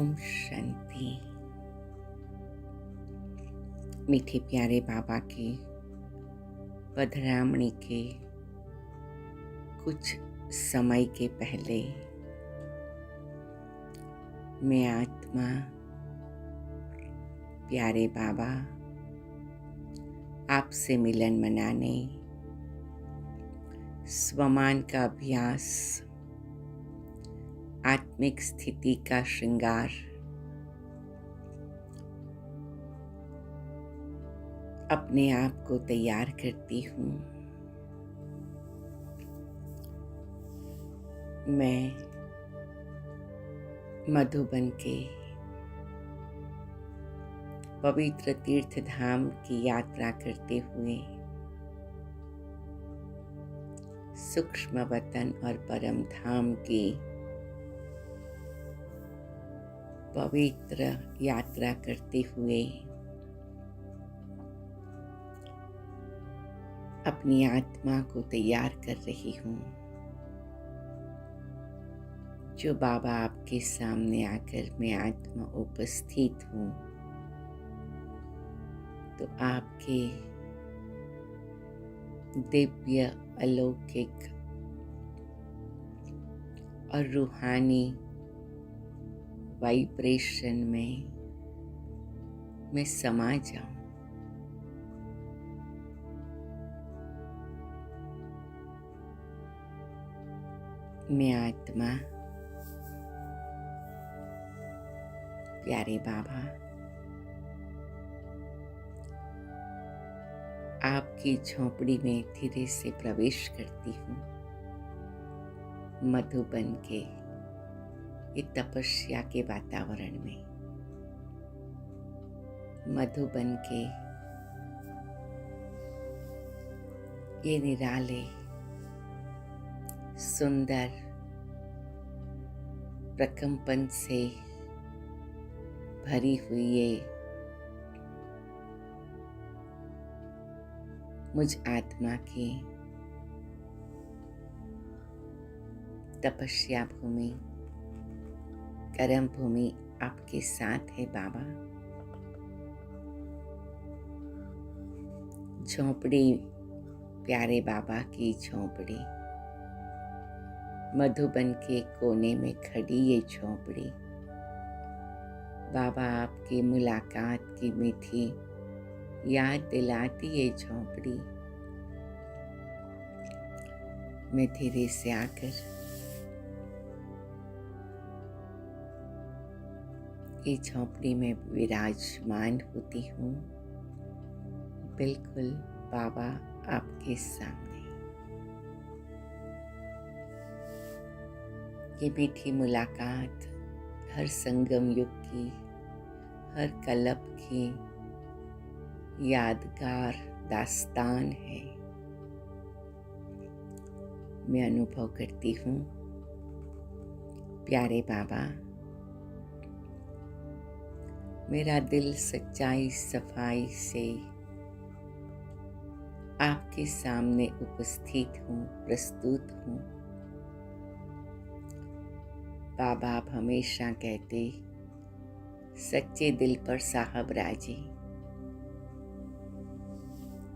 ओम शांति। मीठे प्यारे बाबा की पधरामणी के कुछ समय के पहले मैं आत्मा प्यारे बाबा आपसे मिलन मनाने स्वमान का अभ्यास, आत्मिक स्थिति का श्रृंगार, अपने आप को तैयार करती हूँ। मैं मधुबन के पवित्र तीर्थ धाम की यात्रा करते हुए सूक्ष्म वतन और परम धाम की पवित्र यात्रा करते हुए अपनी आत्मा को तैयार कर रही हूँ। जो बाबा आपके सामने आकर मैं आत्मा उपस्थित हूँ, तो आपके दिव्य अलौकिक और रूहानी वाइब्रेशन में मैं समा जाऊं। मैं आत्मा प्यारे बाबा आपकी झोंपड़ी में धीरे से प्रवेश करती हूँ। मधुबन के ये तपस्या के वातावरण में, मधुबन के ये निराले सुंदर प्रकंपन से भरी हुई ये मुझ आत्मा की तपस्या भूमि, कर्म भूमि आपके साथ है बाबा। झोंपड़ी प्यारे बाबा की झोंपड़ी, मधुबन के कोने में खड़ी ये झोंपड़ी बाबा आपकी मुलाकात की मीठी याद दिलाती ये झोंपड़ी। मैं धीरे से आकर ये झोंपड़ी में विराजमान होती हूँ, बिल्कुल बाबा आपके सामने। ये मीठी मुलाकात हर संगम युग की, हर कल्प की यादगार दास्तान है। मैं अनुभव करती हूँ प्यारे बाबा, मेरा दिल सच्चाई सफाई से आपके सामने उपस्थित हूँ, प्रस्तुत हूँ। बाबा आप हमेशा कहते सच्चे दिल पर साहब राजी।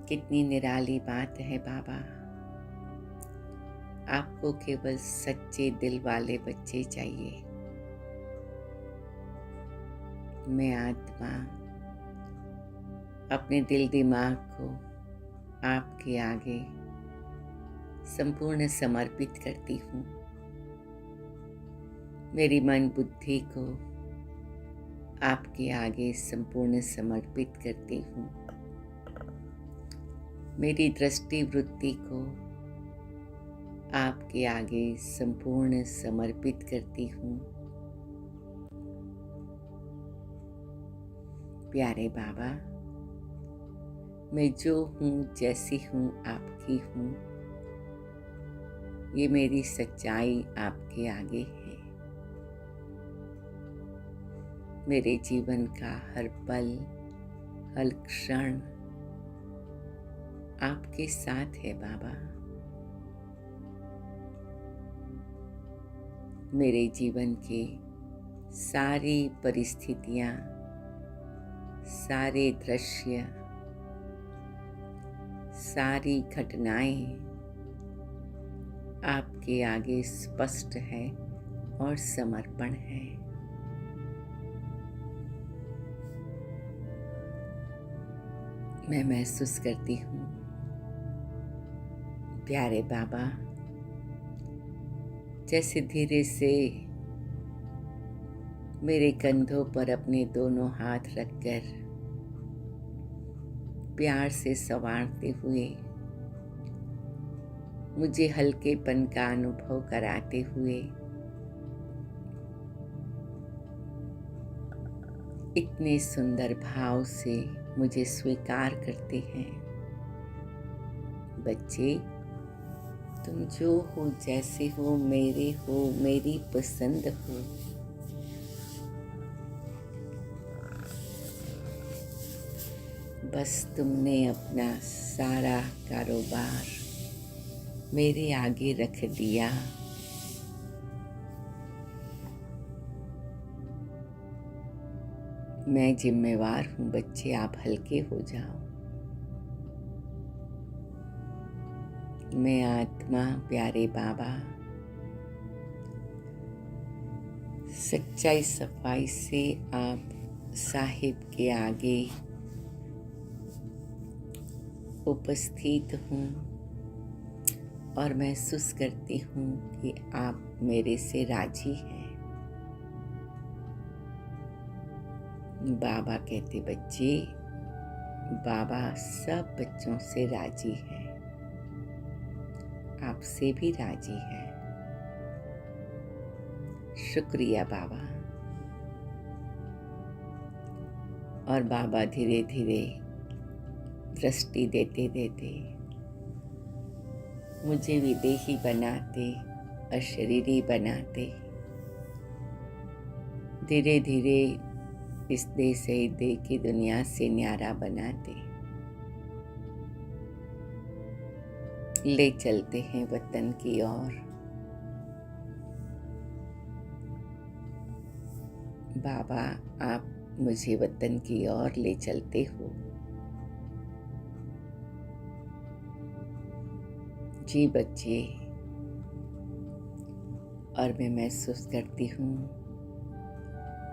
कितनी निराली बात है बाबा, आपको केवल सच्चे दिल वाले बच्चे चाहिए। मैं आत्मा अपने दिल दिमाग को आपके आगे संपूर्ण समर्पित करती हूँ। मेरी मन बुद्धि को आपके आगे संपूर्ण समर्पित करती हूँ। मेरी दृष्टि वृत्ति को आपके आगे संपूर्ण समर्पित करती हूँ। प्यारे बाबा, मैं जो हूँ जैसी हूँ आपकी हूँ, ये मेरी सच्चाई आपके आगे है। मेरे जीवन का हर पल, हर क्षण आपके साथ है बाबा। मेरे जीवन के सारी परिस्थितियाँ, सारे दृश्य, सारी घटनाएं आपके आगे स्पष्ट है और समर्पण है। मैं महसूस करती हूँ प्यारे बाबा जैसे धीरे से मेरे कंधों पर अपने दोनों हाथ रखकर प्यार से संवारते हुए मुझे हल्केपन का अनुभव कराते हुए इतने सुंदर भाव से मुझे स्वीकार करते हैं। बच्चे, तुम जो हो, जैसे हो, मेरे हो, मेरी पसंद हो। बस तुमने अपना सारा कारोबार मेरे आगे रख दिया। मैं जिम्मेवार हूँ बच्चे, आप हल्के हो जाओ। मैं आत्मा प्यारे बाबा सच्चाई सफाई से आप साहिब के आगे उपस्थित हूँ और महसूस करती हूँ कि आप मेरे से राजी हैं। बाबा कहते बच्चे, बाबा सब बच्चों से राजी है, आपसे भी राजी है। शुक्रिया बाबा। और बाबा धीरे धीरे दृष्टि देते देते मुझे विदेही बनाते, अशरीरी बनाते, धीरे धीरे इस देह से देह की दुनिया से न्यारा बनाते ले चलते हैं वतन की ओर। बाबा, आप मुझे वतन की ओर ले चलते हो। जी बच्चे, और मैं महसूस करती हूँ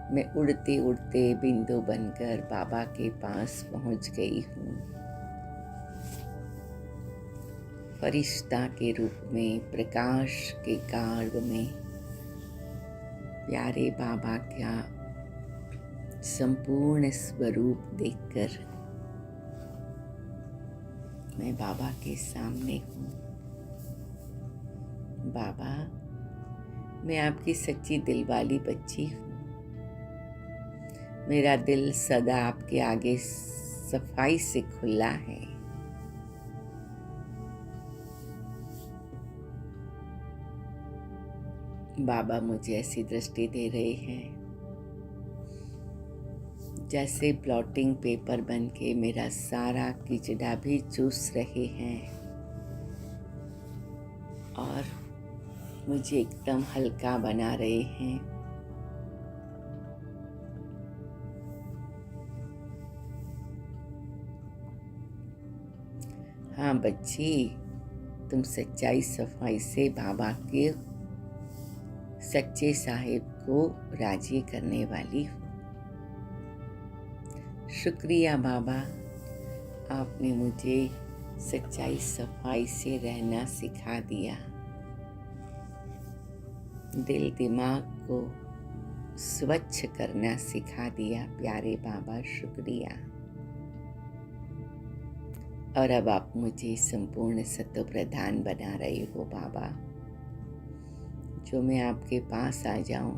मैं उड़ते उड़ते बिंदु बनकर बाबा के पास पहुँच गई हूँ। फरिश्ता के रूप में, प्रकाश के गार्ड में प्यारे बाबा का संपूर्ण स्वरूप देखकर मैं बाबा के सामने हूँ। बाबा, मैं आपकी सच्ची दिल वाली बच्ची हूँ। मेरा दिल सदा आपके आगे सफाई से खुला है। बाबा मुझे ऐसी दृष्टि दे रहे हैं जैसे ब्लॉटिंग पेपर बनके मेरा सारा कीचड़ा भी चूस रहे हैं और मुझे एकदम हल्का बना रहे हैं। हाँ बच्ची, तुम सच्चाई सफाई से बाबा के सच्चे साहिब को राजी करने वाली हो। शुक्रिया बाबा, आपने मुझे सच्चाई सफाई से रहना सिखा दिया। दिल दिमाग को स्वच्छ करना सिखा दिया प्यारे बाबा, शुक्रिया। और अब आप मुझे संपूर्ण सत्व प्रधान बना रहे हो बाबा, जो मैं आपके पास आ जाऊं।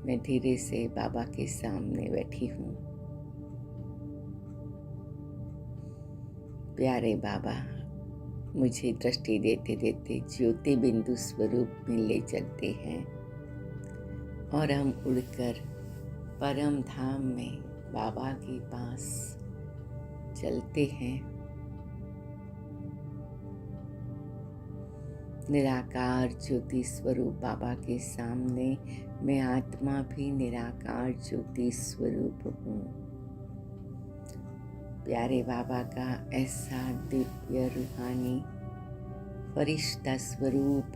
मैं धीरे से बाबा के सामने बैठी हूँ। प्यारे बाबा मुझे दृष्टि देते देते ज्योति बिंदु स्वरूप में ले चलते हैं और हम उड़कर परम धाम में बाबा के पास चलते हैं। निराकार ज्योति स्वरूप बाबा के सामने मैं आत्मा भी निराकार ज्योति स्वरूप हूँ। प्यारे बाबा का ऐसा दिव्य रूहानी फरिश्ता स्वरूप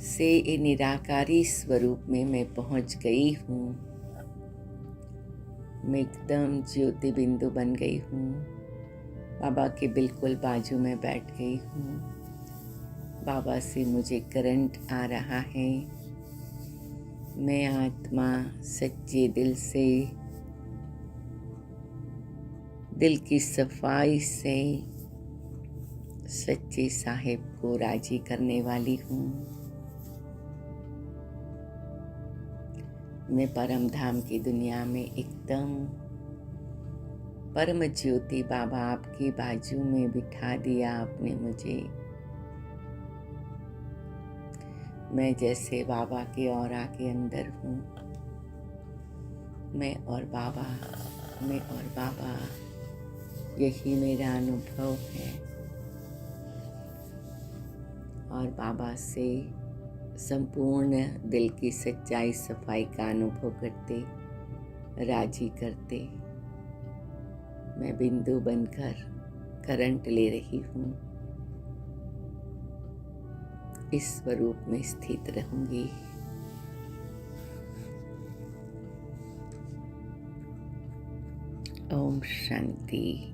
से निराकारी स्वरूप में मैं पहुँच गई हूँ। मैं एकदम ज्योति बिंदु बन गई हूँ। बाबा के बिल्कुल बाजू में बैठ गई हूँ। बाबा से मुझे करंट आ रहा है। मैं आत्मा सच्चे दिल से, दिल की सफाई से सच्चे साहिब को राजी करने वाली हूँ। मैं परम धाम की दुनिया में एकदम परम ज्योति बाबा आपके बाजू में बिठा दिया आपने मुझे। मैं जैसे बाबा के औरा के अंदर हूँ। मैं और बाबा यही मेरा अनुभव है। और बाबा से संपूर्ण दिल की सच्चाई सफाई का अनुभव करते, राजी करते मैं बिंदु बनकर करंट ले रही हूँ। इस स्वरूप में स्थित रहूंगी। ओम शांति।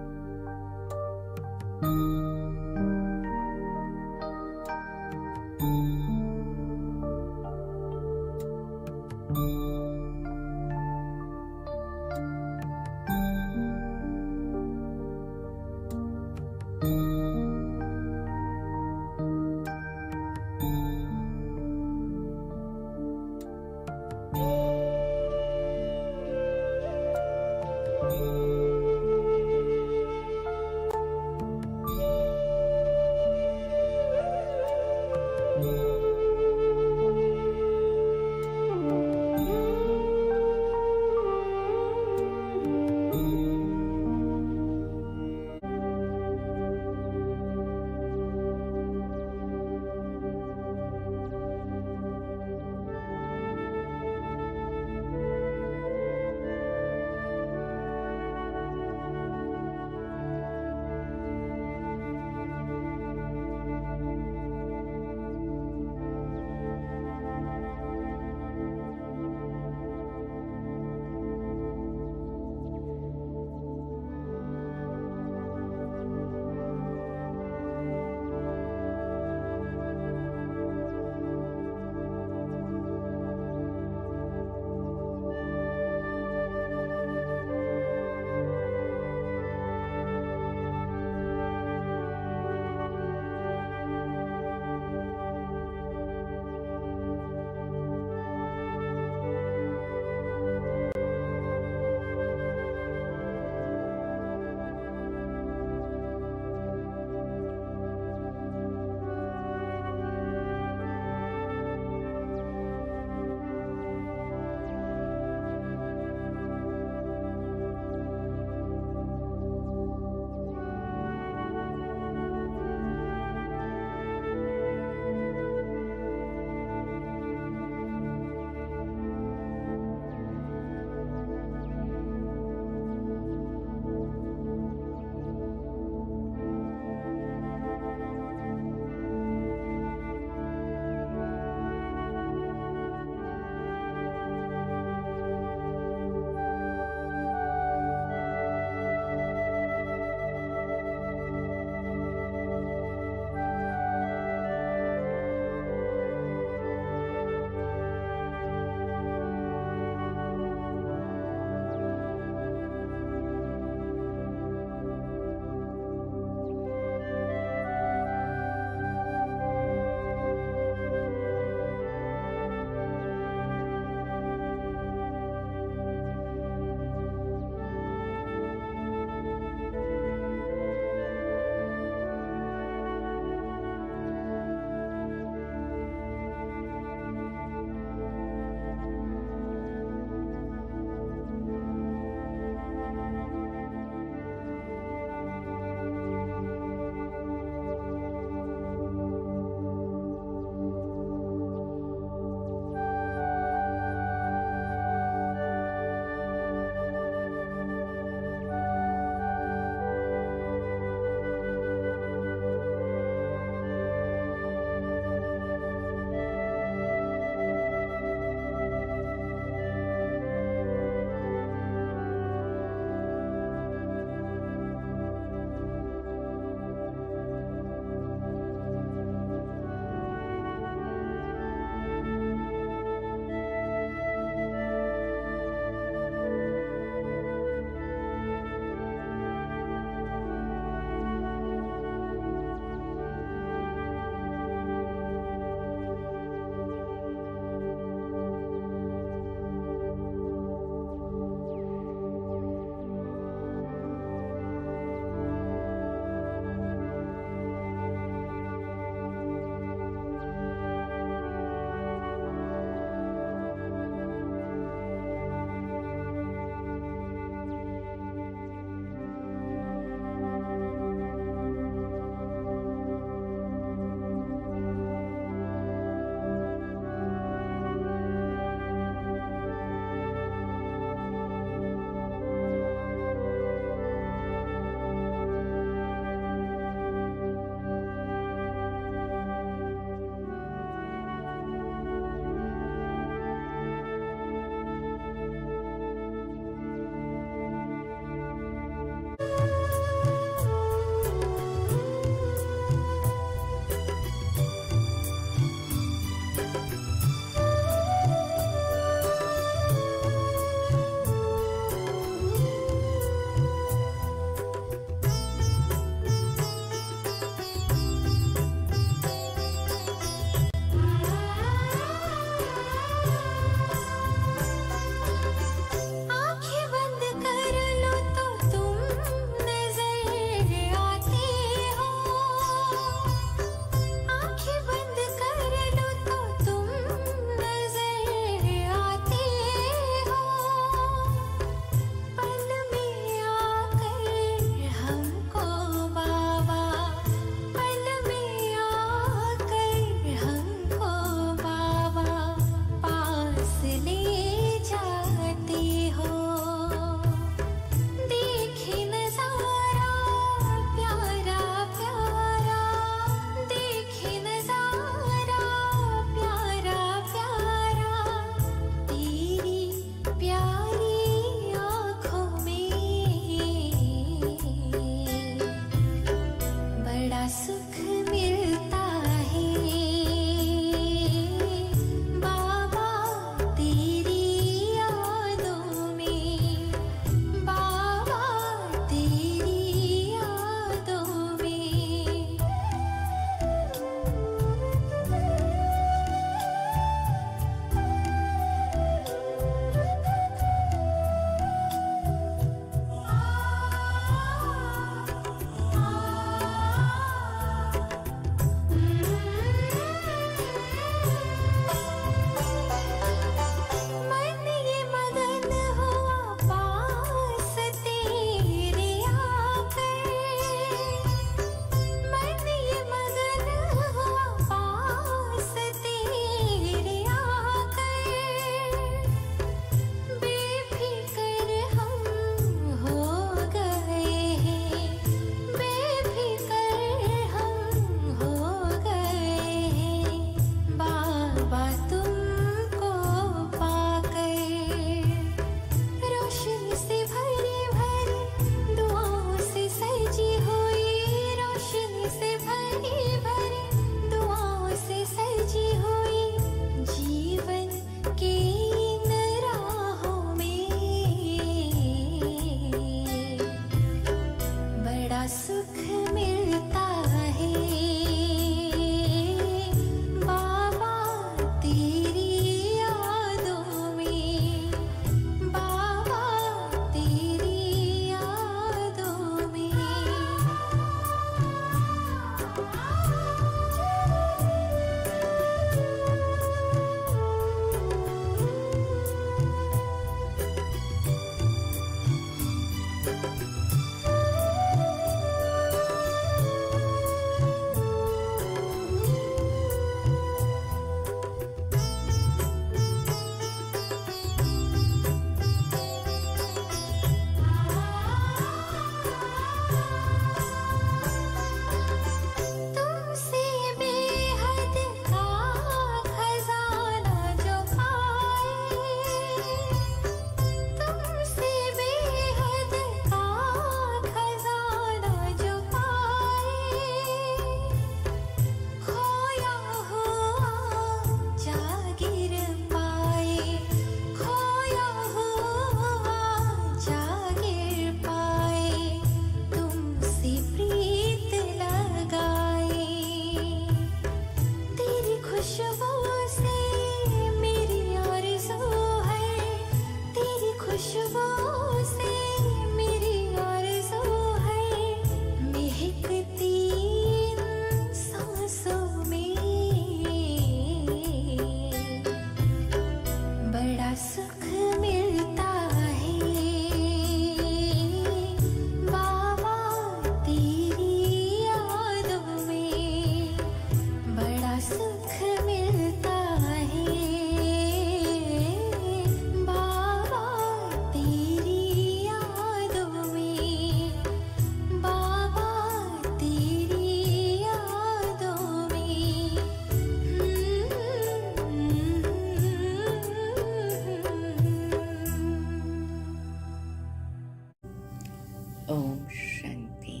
ओम शांति।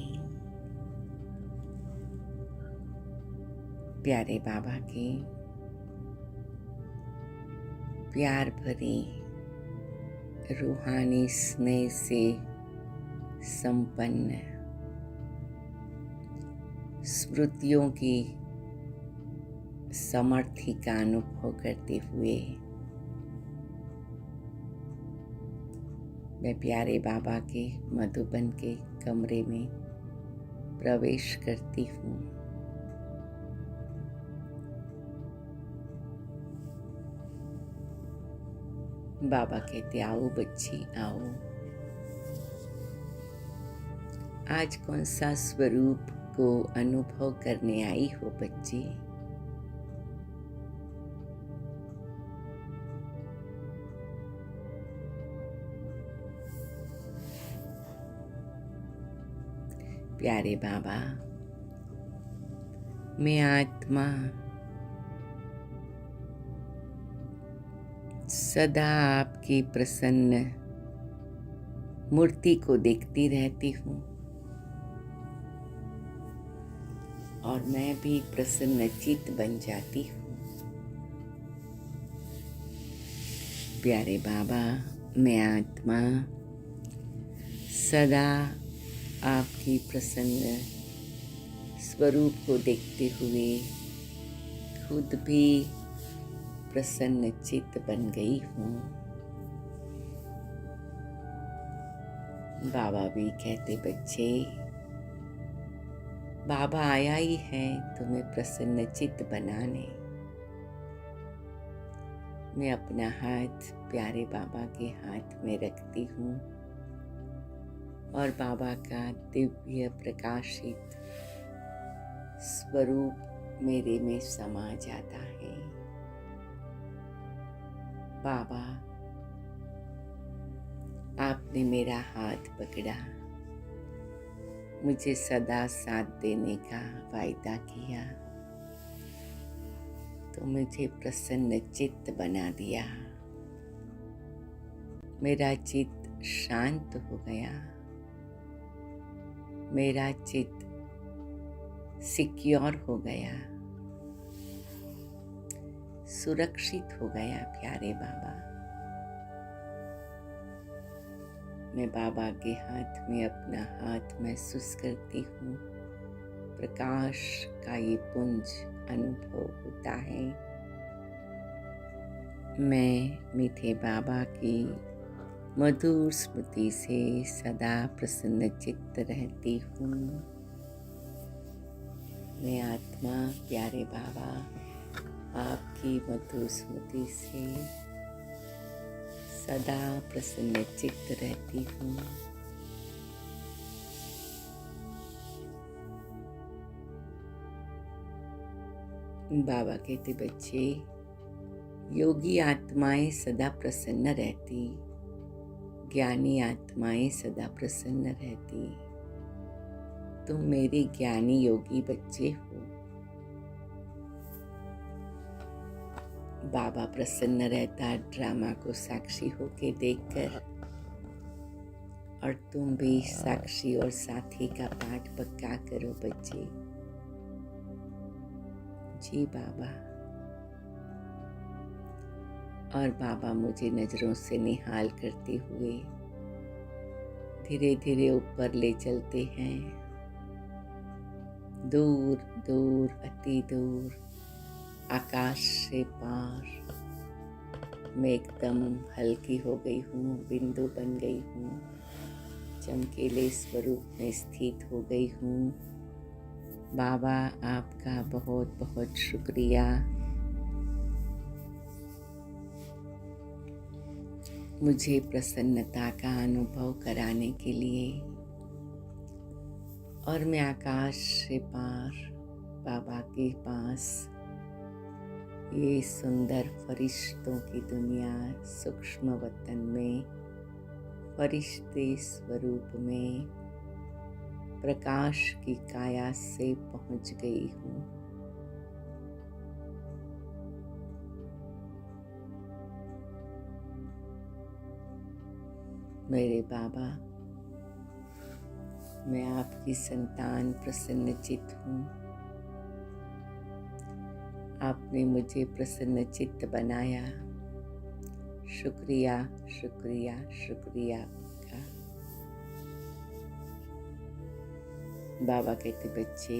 प्यारे बाबा के प्यार भरी रूहानी स्नेह से संपन्न स्मृतियों की समर्थी का अनुभव करते हुए मैं प्यारे बाबा के मधुबन के कमरे में प्रवेश करती हूँ। बाबा कहते आओ बच्ची आओ, आज कौन सा स्वरूप को अनुभव करने आई हो बच्ची? प्यारे बाबा, मैं आत्मा सदा आपकी प्रसन्न मूर्ति को देखती रहती हूँ और मैं भी प्रसन्नचित्त बन जाती हूँ। प्यारे बाबा, मैं आत्मा सदा आपकी प्रसन्न स्वरूप को देखते हुए खुद भी प्रसन्न चित्त बन गई हूँ। बाबा भी कहते बच्चे, बाबा आया ही है तुम्हें प्रसन्न चित्त बनाने। मैं अपना हाथ प्यारे बाबा के हाथ में रखती हूँ और बाबा का दिव्य प्रकाशित स्वरूप मेरे में समा जाता है। बाबा, आपने मेरा हाथ पकड़ा, मुझे सदा साथ देने का वायदा किया, तो मुझे प्रसन्न चित्त बना दिया। मेरा चित्त शांत हो गया, मेरा चित्त सिक्योर हो गया, सुरक्षित हो गया। प्यारे बाबा, मैं बाबा के हाथ में अपना हाथ महसूस करती हूँ। प्रकाश का ये पुंज अनुभव होता है। मैं मीठे बाबा की मधुर स्मृति से सदा प्रसन्नचित्त रहती हूँ। मैं आत्मा प्यारे बाबा आपकी मधुर स्मृति से सदा प्रसन्नचित्त रहती हूँ। बाबा कहते बच्चे, योगी आत्माएं सदा प्रसन्न रहती, ज्ञानी आत्माएं सदा प्रसन्न रहती। तुम मेरे ज्ञानी योगी बच्चे हो। बाबा प्रसन्न रहता ड्रामा को साक्षी होके देखकर, और तुम भी साक्षी और साथी का पाठ पक्का करो बच्चे। जी बाबा। और बाबा मुझे नजरों से निहाल करते हुए धीरे धीरे ऊपर ले चलते हैं, दूर दूर, अति दूर, आकाश से पार। मैं एकदम हल्की हो गई हूँ, बिंदु बन गई हूँ, चमकीले स्वरूप में स्थित हो गई हूँ। बाबा आपका बहुत बहुत शुक्रिया। मुझे प्रसन्नता का अनुभव कराने के लिए। और मैं आकाश से पार बाबा के पास ये सुंदर फरिश्तों की दुनिया, सूक्ष्म वतन में फरिश्ते स्वरूप में प्रकाश की काया से पहुंच गई हूँ। मेरे बाबा मैं आपकी संतान प्रसन्नचित्त हूँ। आपने मुझे प्रसन्नचित्त बनाया। शुक्रिया, शुक्रिया, शुक्रिया आपका। बाबा कहते, बच्चे,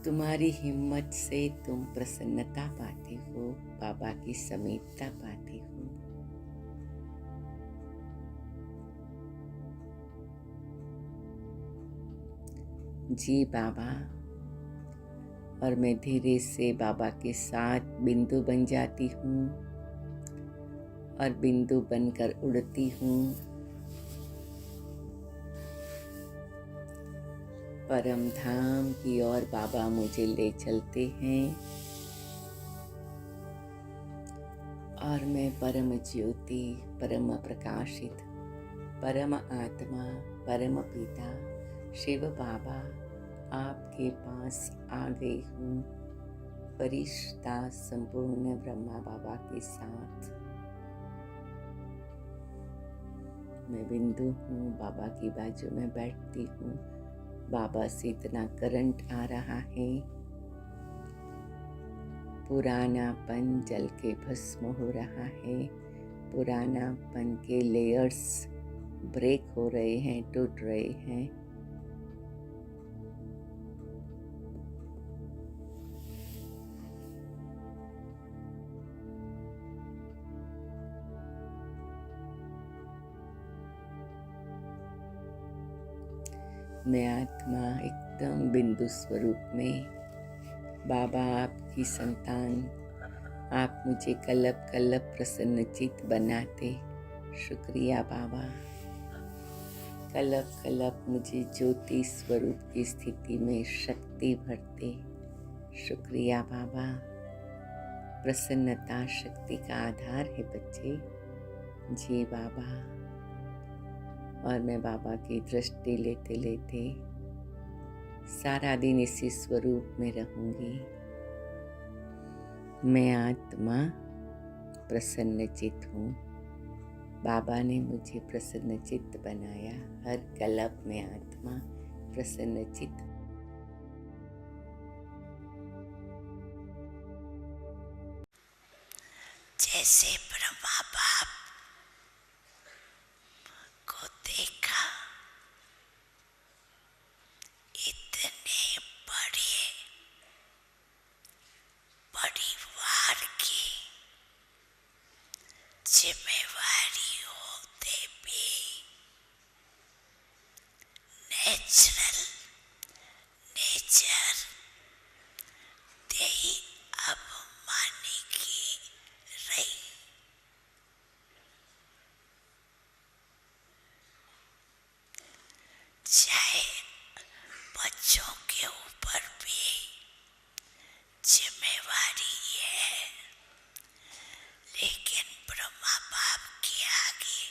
तुम्हारी हिम्मत से तुम प्रसन्नता पाते हो, बाबा की समीपता पाते हो। जी बाबा। और मैं धीरे से बाबा के साथ बिंदु बन जाती हूँ और बिंदु बनकर उड़ती हूँ। परम धाम की ओर बाबा मुझे ले चलते हैं और मैं परम ज्योति, परम प्रकाशित, परम आत्मा, परम पिता शिव बाबा आपके पास आ गई हूँ, फरिश्ता संपूर्ण ब्रह्मा बाबा के साथ। मैं बिंदु हूँ, बाबा की बाजू में बैठती हूँ। बाबा से इतना करंट आ रहा है, पुरानापन जल के भस्म हो रहा है। पुरानापन के लेयर्स ब्रेक हो रहे हैं, टूट रहे हैं। मैं आत्मा एकदम बिंदु स्वरूप में, बाबा आपकी संतान, आप मुझे कल्प कल्प प्रसन्नचित्त बनाते। शुक्रिया बाबा। कल्प कल्प मुझे ज्योति स्वरूप की स्थिति में शक्ति भरते। शुक्रिया बाबा। प्रसन्नता शक्ति का आधार है बच्चे। जी बाबा। और मैं बाबा की दृष्टि लेते लेते सारा दिन इसी स्वरूप में रहूंगी। मैं आत्मा प्रसन्नचित्त हूँ। बाबा ने मुझे प्रसन्नचित्त बनाया। हर कल्प में आत्मा प्रसन्नचित्त। जैसे ब्रह्मा बाप को देखा, इतने बड़े परिवार की जिम्मेवारी होते भी नेचर देही अभिमानी की रही। चाहे बच्चों के ऊपर भी जिम्मेवारी है, लेकिन ब्रह्मा बाप के आगे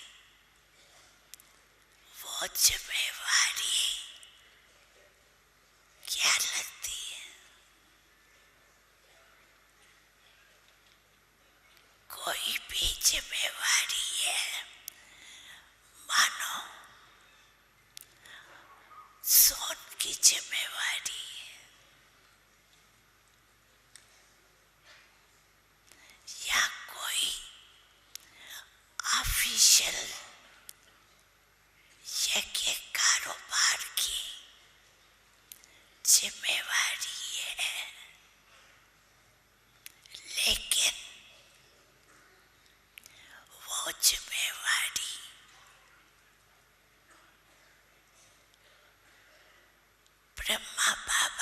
वो जिम्मेवारी क्या लगती है? कोई भी जिम्मेवारी है, मानो सोन की जिम्मेवारी है या कोई ऑफिशियल यज्ञ कारोबार की जिम्मेवारी है, लेकिन वो जिम्मेवारी ब्रह्मा बाप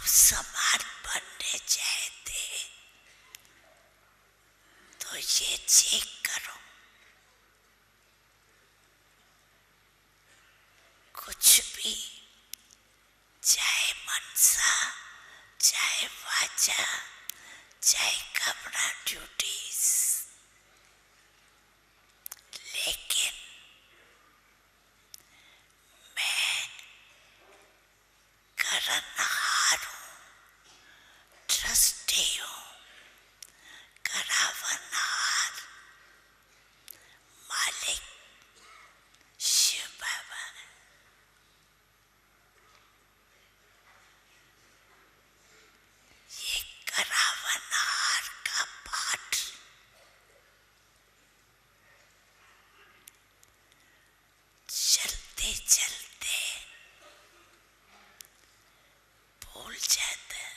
समान बनने चाहते तो ये चेक करो, कुछ भी, चाहे मनसा, चाहे वाचा, चाहे कपड़ा ड्यूटीज, लेकिन मैं करनहार हूँ, ट्रस्टी हूँ, करावनहार, मालिक शिव बाबा। ये करावनहार का पाठ चलते चलते भूल जाता है,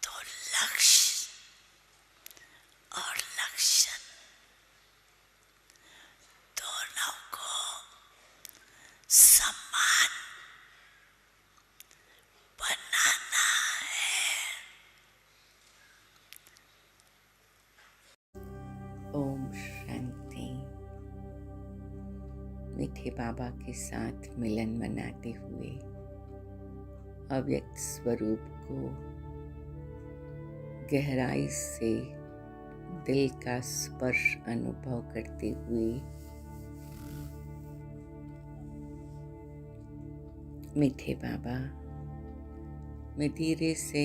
तो लक्ष्य और लक्षण दोनों को समान बनाना है। ओम शांति। मीठे बाबा के साथ मिलन मनाते हुए अव्यक्त स्वरूप को गहराई से दिल का स्पर्श अनुभव करते हुए मीठे बाबा, मैं धीरे से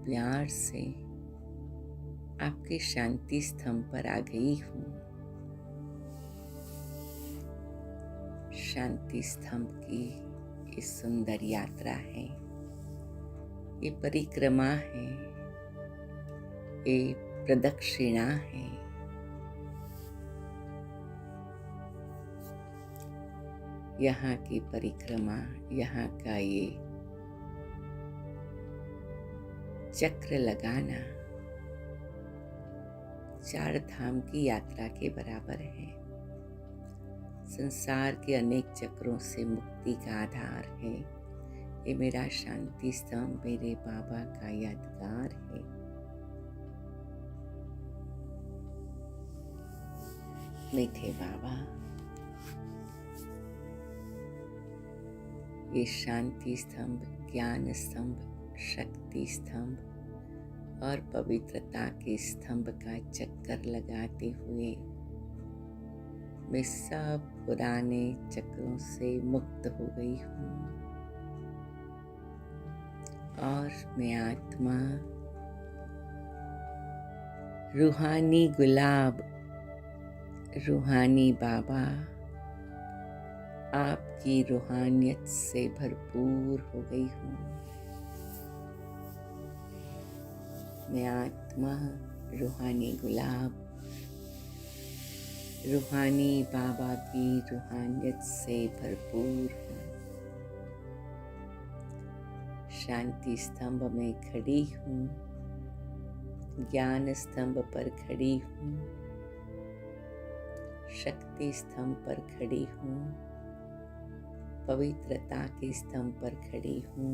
प्यार से आपके शांति स्तंभ पर आ गई हूँ। शांति स्तंभ की ये सुंदर यात्रा है, ये परिक्रमा है, ये प्रदक्षिणा है। यहाँ की परिक्रमा, यहाँ का ये चक्र लगाना 4 धाम की यात्रा के बराबर है। संसार के अनेक चक्रों से मुक्ति का आधार है। ये मेरा शांति स्तंभ मेरे बाबा का यादगार है। मीठे बाबा, ये शांति स्तंभ, ज्ञान स्तंभ, शक्ति स्तंभ और पवित्रता के स्तंभ का चक्कर लगाते हुए मैं सब पुराने चक्रों से मुक्त हो गई हूँ और मैं आत्मा रूहानी गुलाब, रूहानी बाबा आपकी रूहानियत से भरपूर हो गई हूँ। मैं आत्मा रूहानी गुलाब, रूहानी बाबा की रूहानियत से भरपूर हूँ। शांति स्तंभ में खड़ी हूँ, ज्ञान स्तंभ पर खड़ी हूँ, शक्ति स्तंभ पर खड़ी हूँ, पवित्रता के स्तंभ पर खड़ी हूँ।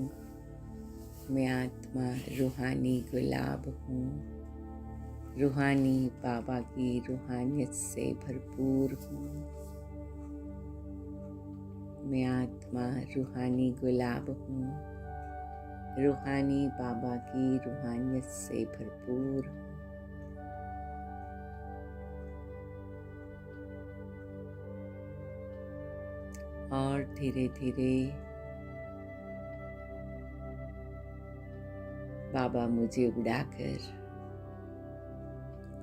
मैं आत्मा रूहानी गुलाब हूँ, रूहानी बाबा की रूहानियत से भरपूर हूँ। मैं आत्मा रूहानी गुलाब हूँ, रूहानी बाबा की रूहानियत से भरपूर हूँ। और धीरे धीरे बाबा मुझे उड़ाकर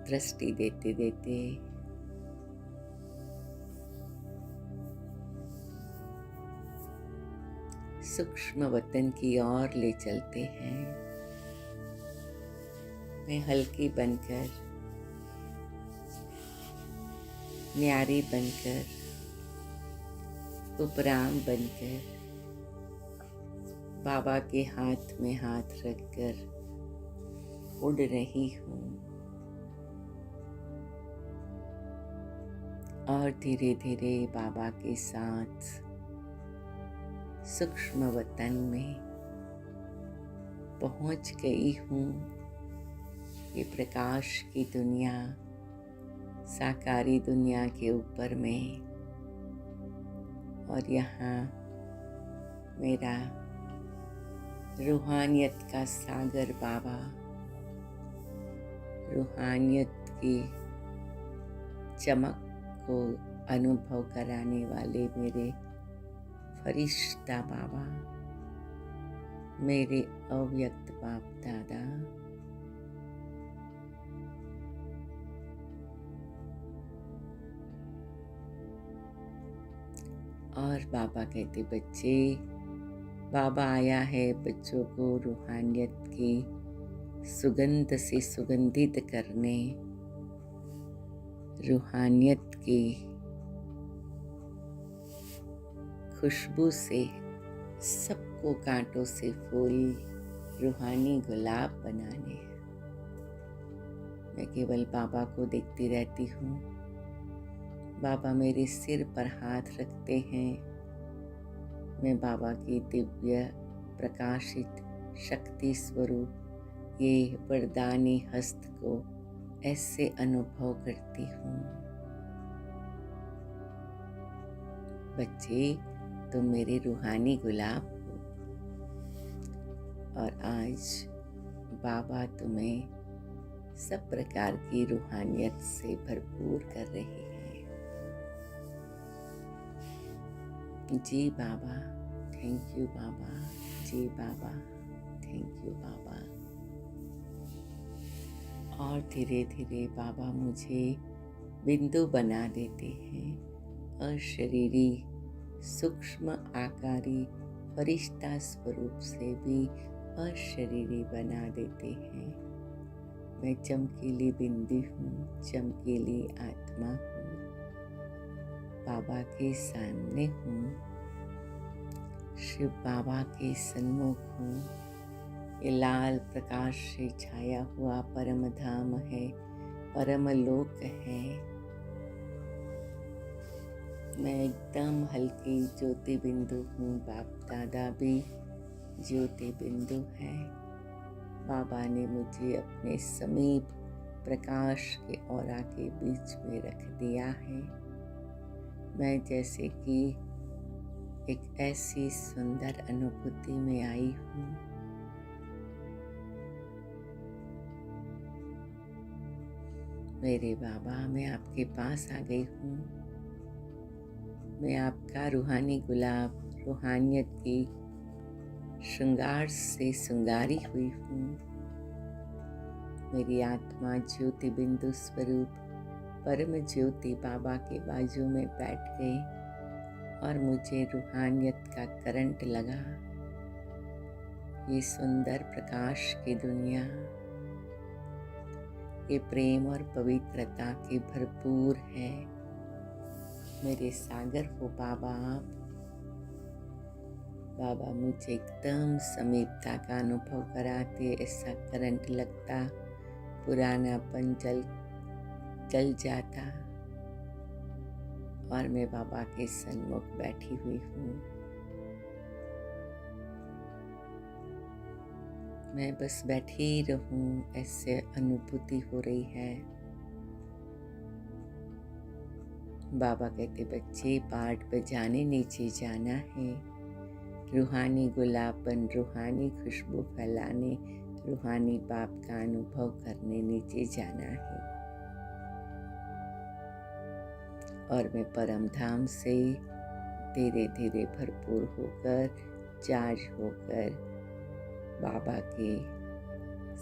दृष्टि देते देते सूक्ष्म वतन की ओर ले चलते हैं। मैं हल्की बनकर, न्यारी बनकर, उपराम बनकर बाबा के हाथ में हाथ रखकर उड़ रही हूँ। और धीरे धीरे बाबा के साथ सूक्ष्म वतन में पहुंच गई हूँ। ये प्रकाश की दुनिया, साकारी दुनिया के ऊपर में, और यहाँ मेरा रूहानियत का सागर बाबा, रूहानियत की चमक को अनुभव कराने वाले मेरे फरिश्ता बाबा, मेरे अव्यक्त बाप दादा, और बाबा कहते बच्चे, बाबा आया है बच्चों को रूहानियत की सुगंध से सुगंधित करने, रूहानियत की खुशबू से सबको कांटों से फूल रूहानी गुलाब बनाने। मैं केवल बाबा को देखती रहती हूँ। बाबा मेरे सिर पर हाथ रखते हैं। मैं बाबा की दिव्य प्रकाशित शक्ति स्वरूप ये वरदानी हस्त को ऐसे अनुभव करती हूँ। बच्चे, तुम मेरे रूहानी गुलाब हो, और आज बाबा तुम्हें सब प्रकार की रूहानियत से भरपूर कर रहे हैं। जी बाबा, थैंक यू बाबा। जी बाबा, थैंक यू बाबा। और धीरे धीरे बाबा मुझे बिंदु बना देते हैं। अशरीरी सूक्ष्म आकारी फरिश्ता स्वरूप से भी अशरीरी बना देते हैं। मैं चमकीली बिंदी हूँ, चमकीली आत्मा हूँ, बाबा के सामने हूँ, शिव बाबा के सन्मुख हूँ। ये लाल प्रकाश से छाया हुआ परम धाम है, परम लोक है। मैं एकदम हल्की ज्योति बिंदु हूँ। बाप दादा भी ज्योति बिंदु है। बाबा ने मुझे अपने समीप प्रकाश के औरा के बीच में रख दिया है। मैं जैसे कि एक ऐसी सुंदर अनुभूति में आई हूँ। मेरे बाबा, मैं आपके पास आ गई हूँ। मैं आपका रूहानी गुलाब, रूहानियत की श्रृंगार से श्रृंगारी हुई हूँ। मेरी आत्मा ज्योति बिंदु स्वरूप परम ज्योति बाबा के बाजू में बैठ गई और मुझे रूहानियत का करंट लगा। ये सुंदर प्रकाश की दुनिया, ये प्रेम और पवित्रता की भरपूर है। मेरे सागर हो बाबा आप। बाबा मुझे एकदम समीपता का अनुभव कराते, ऐसा करंट लगता, पुरानापन जल जाता, और मैं बाबा के सन्मुख बैठी हुई हूँ। मैं बस बैठी ही रहूं, ऐसे अनुभूति हो रही है। बाबा कहते बच्चे, पाठ बजाने नीचे जाना है, रूहानी गुलाबन, रूहानी खुशबू फैलाने, रूहानी बाप का अनुभव करने नीचे जाना है। और मैं परम धाम से धीरे धीरे भरपूर होकर, चार्ज होकर बाबा के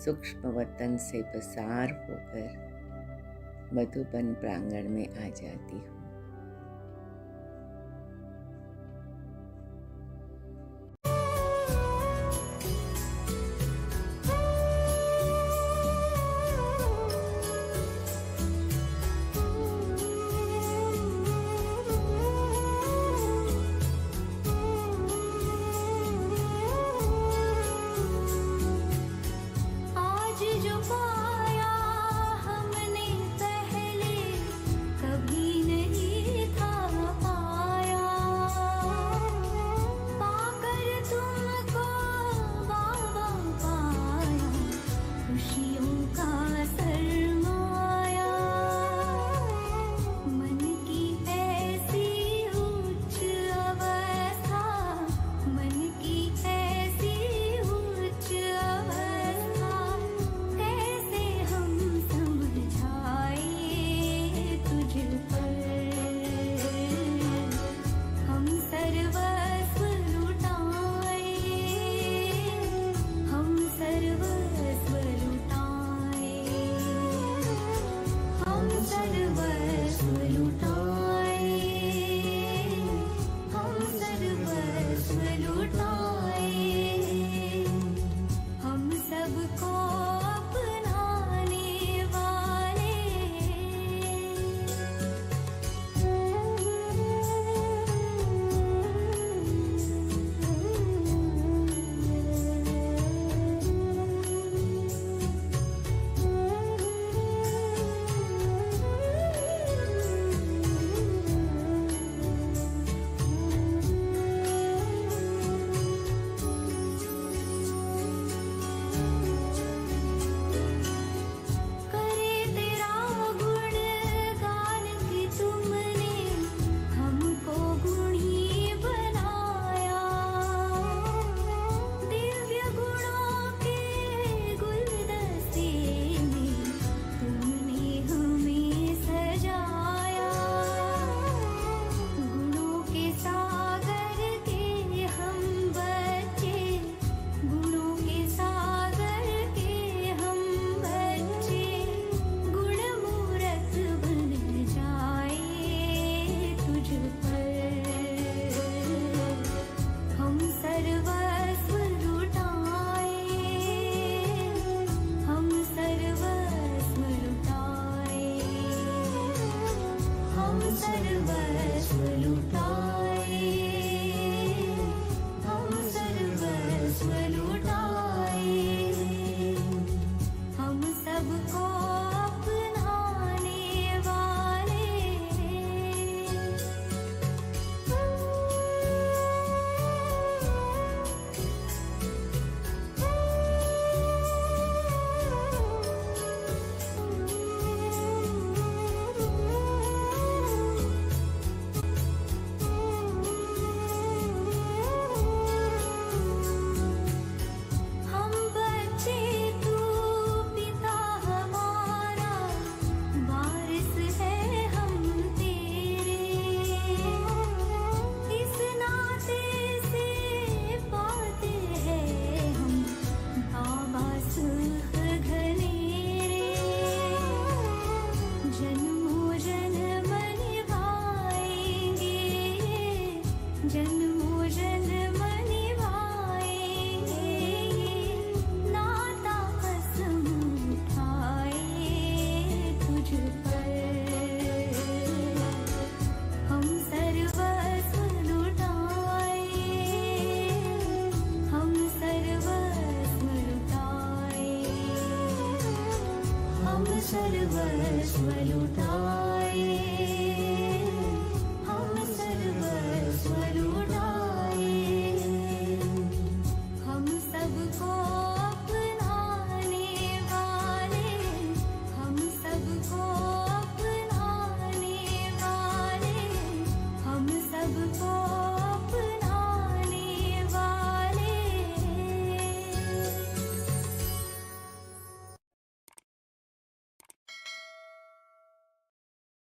सूक्ष्म वतन से पसार होकर मधुबन प्रांगण में आ जाती हूँ। आज जो पाया हमने पहले कभी नहीं जन्मों जन्म निभाएंगे नाता कसम उठाए तुझ पर हम सर्वस्व लुटाए हम सर्वस्व लुटाए हम सर्वस्व लुटाए हम सर्वस्व लुटाए